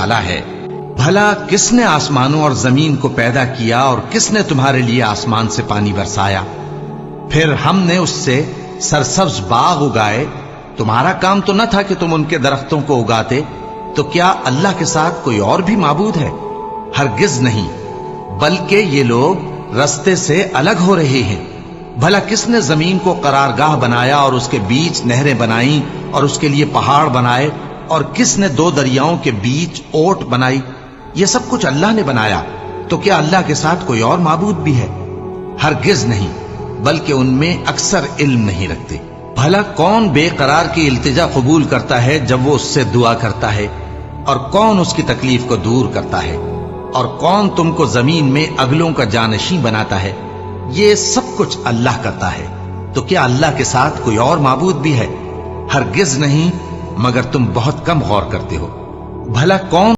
वाला है। भला किसने आसमानों और जमीन को पैदा किया और किसने तुम्हारे लिए आसमान से पानी बरसाया? फिर हमने उससे सरसब्ज बाग उगाए। तुम्हारा काम तो न था कि तुम उनके दरख्तों को उगाते। तो क्या अल्लाह के साथ कोई और भी माबूद है? हरगिज नहीं, बल्कि ये लोग रस्ते से अलग हो रहे हैं। भला किसने जमीन को करारगाह बनाया और उसके बीच नहरें बनाई और उसके लिए पहाड़ बनाए, और किसने दो दरियाओं के बीच ओट बनाई? ये सब कुछ अल्लाह ने बनाया। तो क्या अल्लाह के साथ कोई और माबूद भी है? हरगिज नहीं, बल्कि उनमें अक्सर इल्म नहीं रखते। भला कौन बेकरार की इल्तिजा कबूल करता है जब वो उससे दुआ करता है, और कौन उसकी तकलीफ को दूर करता है, और कौन तुमको जमीन में अगलों का जानशी बनाता है? ये सब कुछ अल्लाह करता है। तो क्या अल्लाह के साथ कोई और माबूद भी है? हरगिज नहीं, मगर तुम बहुत कम गौर करते हो। भला कौन